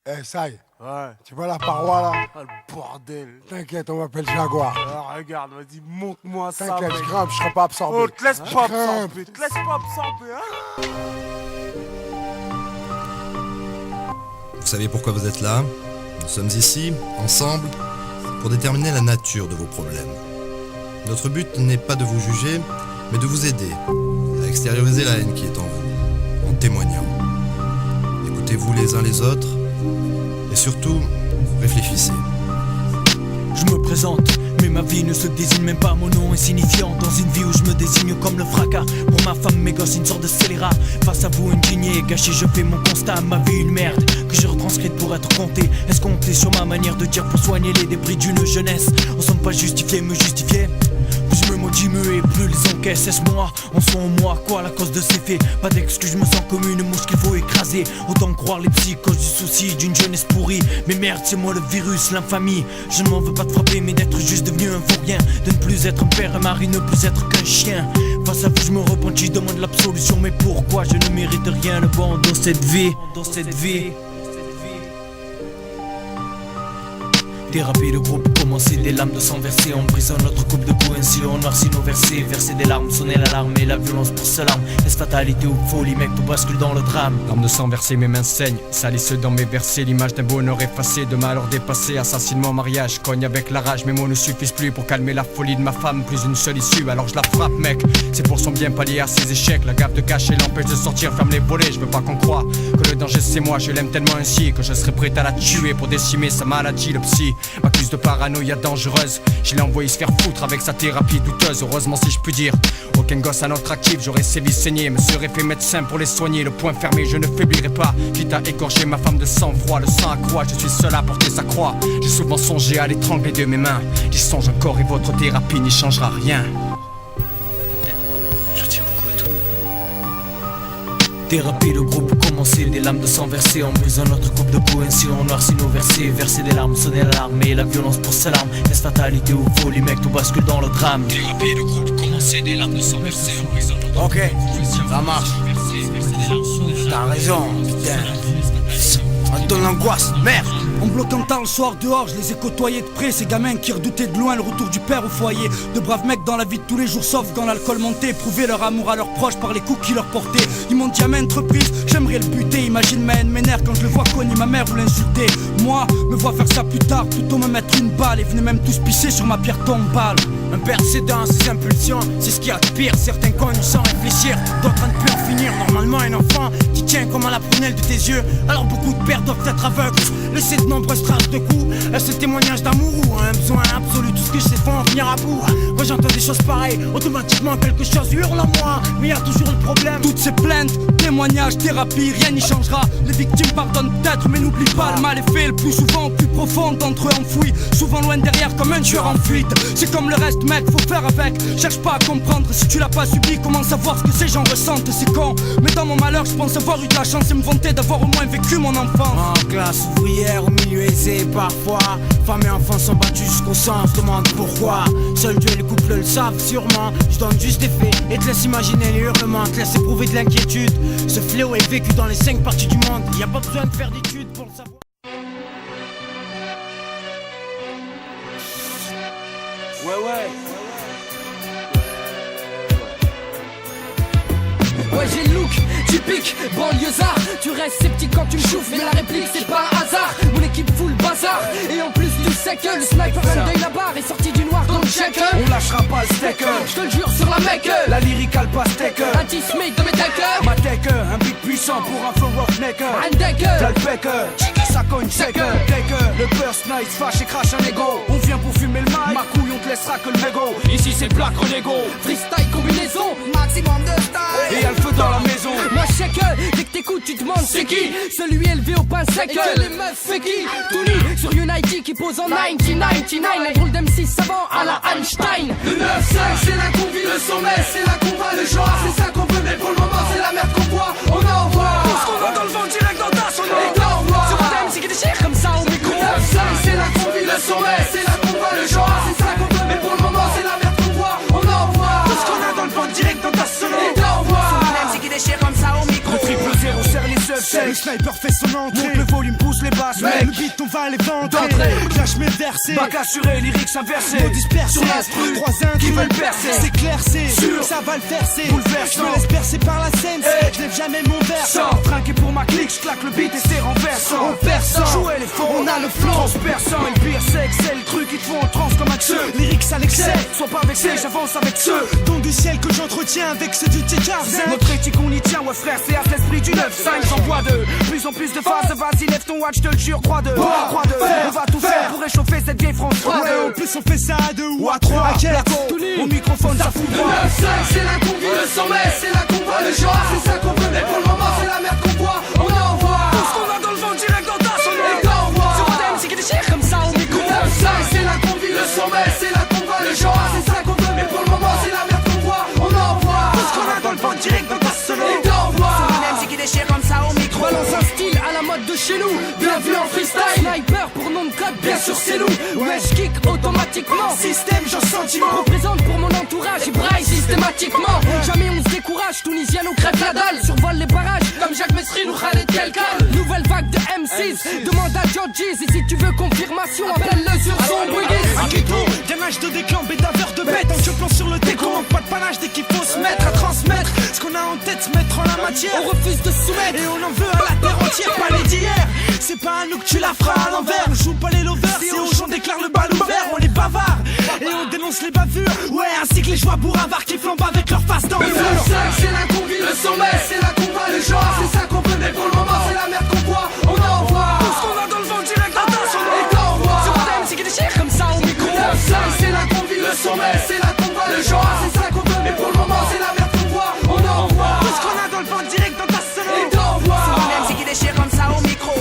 Eh, ça y est. Ouais. Tu vois la paroi là? Ah, le bordel. T'inquiète, on m'appelle Jaguar. Ah, regarde, vas-y, montre-moi ça. T'inquiète, mec. je grimpe, je serai pas absorbé. Oh, te laisse Je pas grimpe. absorber. Te laisse pas absorber, hein. Vous savez pourquoi vous êtes là? Nous sommes ici, ensemble, pour déterminer la nature de vos problèmes. Notre but n'est pas de vous juger, mais de vous aider à extérioriser la haine qui est en vous, en témoignant. Écoutez-vous les uns les autres, et surtout, réfléchissez. Je me présente, mais ma vie ne se désigne même pas, mon nom est signifiant. Dans une vie où je me désigne comme le fracas. Pour ma femme, mes gosses, une sorte de scélérat. Face à vous, une lignée gâchée, je fais mon constat. Ma vie, une merde, que j'ai retranscrite pour être comptée. Est-ce compter sur ma manière de dire pour soigner les débris d'une jeunesse? On semble pas justifié, me justifier. Plus je me maudis mieux et plus les encaisse. Est-ce moi, en sont moi, quoi la cause de ces faits? Pas d'excuse, je me sens comme une mouche qu'il faut écraser. Autant croire les psychoses du souci d'une jeunesse pourrie. Mais merde, c'est moi le virus, l'infamie. Je ne m'en veux pas de frapper, mais d'être juste devenu un vaurien. De ne plus être un père et mari, ne plus être qu'un chien. Face à vous, je me repentis, je demande l'absolution. Mais pourquoi je ne mérite rien de bon dans cette vie? Dans cette vie. Thérapie de groupe, commencer des lames de sang versées. On brise notre coupe de coups, ainsi on noircit nos versets. Verser des larmes, sonner l'alarme et la violence pour seule arme. Est-ce fatalité ou folie, mec, tout bascule dans le drame. Larmes de sang versées, mes mains saignent, salissent dans mes versets. L'image d'un bonheur effacé, de malheur dépassé. Assassine mon mariage, cogne avec la rage. Mes mots ne suffisent plus pour calmer la folie de ma femme. Plus une seule issue, alors je la frappe, mec. C'est pour son bien pallier à ses échecs. La gaffe de cacher l'empêche de sortir, ferme les volets. Je veux pas qu'on croie que le danger c'est moi. Je l'aime tellement ainsi que je serais prêt à la tuer pour décimer sa maladie. Le psy m'accuse de paranoïa dangereuse. Je l'ai envoyé se faire foutre avec sa thérapie douteuse. Heureusement si je puis dire, aucun gosse à notre actif. J'aurais sévi saigné, me serais fait médecin pour les soigner. Le poing fermé, je ne faiblirai pas. Quitte à égorger ma femme de sang-froid. Le sang à croix, je suis seul à porter sa croix. J'ai souvent songé à l'étrangler de mes mains. J'y songe encore et votre thérapie n'y changera rien. Je tiens beaucoup à tout. Thérapie de groupe, commencer des lames de sang versées. En brisant notre coupe de coups, ainsi on noircit nos versets. Verser des larmes, sonner l'alarme et la violence pour seule arme. Est-ce fatalité ou folie, mec, tout bascule dans le drame. Thérapie de groupe, commencer des lames de sang versées. En brisant notre Ok, ça marche. T'as raison, putain. Ça me donne l'angoisse, merde. En bloquant tard le soir dehors, je les ai côtoyés de près. Ces gamins qui redoutaient de loin le retour du père au foyer. De braves mecs dans la vie de tous les jours, sauf quand l'alcool montait. Prouver leur amour à leurs proches par les coups qu'ils leur portaient. Ils m'ont dit à maintes reprises, j'aimerais le buter. Imagine ma haine m'énerve quand je le vois cogner ma mère ou l'insulter. Moi, me vois faire ça plus tard, plutôt me mettre une balle. Et venez même tous pisser sur ma pierre tombale. Un père cédant ses impulsions, c'est ce qu'il y a de pire. Certains cognent sans réfléchir, d'autres à ne plus en finir. Normalement un enfant qui tient comme à la prunelle de tes yeux. Alors beaucoup de pères doivent être aveugles, laisser de nombreuses traces de coups. Est-ce témoignage d'amour ou un besoin absolu? Tout ce que je sais faut en venir à bout. Quand j'entends des choses pareilles, automatiquement quelque chose hurle en moi. Mais y a toujours le problème. Toutes ces plaintes, témoignages, thérapie, rien n'y changera. Les victimes pardonnent peut-être, mais n'oublie pas, le mal est fait le plus souvent au plus profond d'entre eux enfouis. Souvent loin derrière comme un tueur en fuite. C'est comme le reste, mec, faut faire avec. Cherche pas à comprendre, si tu l'as pas subi, comment savoir ce que ces gens ressentent? C'est con, mais dans mon malheur, je pense avoir eu de la chance et me vanter d'avoir au moins vécu mon enfance. En classe ouvrière, au milieu aisé parfois. Femmes et enfants sont battus jusqu'au sang, se demande pourquoi. Seul Dieu et les couples le savent sûrement. Je donne juste des faits et te laisse imaginer les hurlements. Te laisse éprouver de l'inquiétude. Ce fléau est vécu dans les 5 parties du monde. Y a pas besoin de faire d'études pour le savoir. Ouais. Ouais, j'ai le look typique, banlieusard. Tu restes sceptique quand tu me chauffes, mais la réplique c'est pas un hasard. Mon équipe fout le bazar. Et en plus tu sais que le sniper Sunday la barre est sorti du noir dans le check. On lâchera pas le steak. Je te le jure sur la mec. La lyrical pas steak. Un T-Smith de mes deckers. Ma tech, un beat puissant pour un flow roughneck. Un decker. T'as le bec, ça cogne sec. Le burst nice fâche et crache un ego. On vient pour fumer le mic. Ma couille on te laissera que le mégot. Ici c'est Black Renego. Freestyle combinaison, maximum de style. Et y'a le feu dans la maison. Moi je sais que dès que t'écoutes tu te demandes c'est qui. Celui élevé au pain sec. Et que les meufs fait qui. Tout nu sur United qui pose en 1999. Un drôle d'M6 savant à la Einstein. Le 9-5 c'est la convie, le sommet c'est la combat, le genre c'est ça qu'on veut, mais pour le moment c'est la merde qu'on voit. On envoie Parce qu'on va dans le vent direct dans ta sonore. et t'envoie. Sur un MC qui déchire comme ça au micro. Le 9-5 c'est la convie, le sommet c'est la combat, le genre c'est ça qu'on veut, mais pour le moment c'est la merde qu'on voit. On envoie Parce qu'on a dans le vent direct dans ta sonore. et t'envoie. Sur un MC qui déchire comme ça au micro. Le triple zéro serre les œufs, 9-5. Le sniper fait son entrée. Monte le volume, pousse les basses. Mec, le beat, on va les vendre. Lâche mes versets. Bac assuré, lyrics inversés. Mots dispersés. Sur l'instru, 3 qui veulent percer. C'est clair, c'est sûr, ça va le faire, c'est bouleverse. Je me laisse percer par la scène. Je lève jamais mon verre. Trinqué pour ma clique, je claque le beat et c'est renversant. On perçant, jouer les faux, on a le flow. Transperçant, et le pire c'est que c'est le truc qui te font en transe comme un jeu. Lyrics à l'excès, sois pas vexé, j'avance avec ceux dont du ciel que j'entretiens avec ceux du T15. Notre éthique on y tient, ouais frère, c'est à l'esprit du 9-5. J'envoie de plus en plus de phases, vas-y lève ton watch, je te le jure, croix de on va tout faire pour réchauffer cette vieille France. Ouais, en plus on fait ça à 2 ou à 3. Mon microphone ça fout droit. Le 9-5 c'est là qu'on vit, le 100 mètres c'est là qu'on voit le genre. C'est ça qu'on veut, mais pour le moment c'est la merde qu'on voit. On envoie tout ce qu'on a dans le vent direct dans ta sonnerie. Et t'envoies sur un MC qui déchire comme ça au micro. Le 9-5 c'est là qu'on vit, le 100 mètres c'est là qu'on voit le genre. C'est ça qu'on veut, mais pour le moment c'est la merde qu'on voit. On envoie tout ce qu'on a dans le vent direct dans ta sonnerie. Et t'envoies sur un MC qui déchire comme ça au micro. Balance un style à la mode de chez nous. bien vu en freestyle. Sniper pour nom de code, bien sûr c'est nous. Wesh kick automatiquement. Système, j'en sentiment. Représente pour mon entourage, il braille systématiquement. Jamais on se décourage, Tunisienne ou crève la dalle. Survole les barrages comme Jacques Mesrine ou Khaled Kelkal. Nouvelle vague de M6, demande à Georgies. Et si tu veux confirmation, appelle-le sur son Briggs. Akito, gainage de déclan, bédaveur de bête. En plan sur le déco, manque pas de panache dès qu'il faut se mettre à transmettre. Ce qu'on a en tête, se mettre en la matière. On refuse de se soumettre et on en veut à la terre entière, pas les d'hier. C'est pas à nous que tu la feras à l'envers. On joue pas les lovers, c'est aux gens déclare le bal ouvert. On est bavard et on dénonce les bavures. Ouais, ainsi que les joies bourravards qui flambent avec leur face dans le Le 9-5 c'est là qu'on vit, le 100 mètres c'est là qu'on va le genre. C'est ça qu'on veut, mais pour le moment c'est la merde qu'on voit. On envoie tout ce qu'on a dans le vent direct dans ta sonnerie. Et t'envoies sur un MC qui déchire comme ça au micro. Le 9-5 c'est là qu'on vit, le 100 mètres c'est là qu'on va le genre. C'est ça qu'on veut, mais pour le moment c'est la merde qu'on voit. On envoie tout ce qu'on a dans le vent direct dans ta sonnerie. Et t'envoies sur un MC qui déchire comme ça au micro.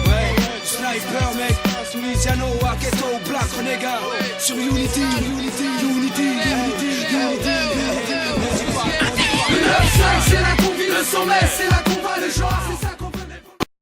Ouais, sniper mec, Tunisiano, Aketo, Black Renega. Sur Unity, Unity, Unity, Unity, Unity. Le 9-5 c'est là qu'on vit, le 100 mètres c'est là qu'on va le genre. C'est ça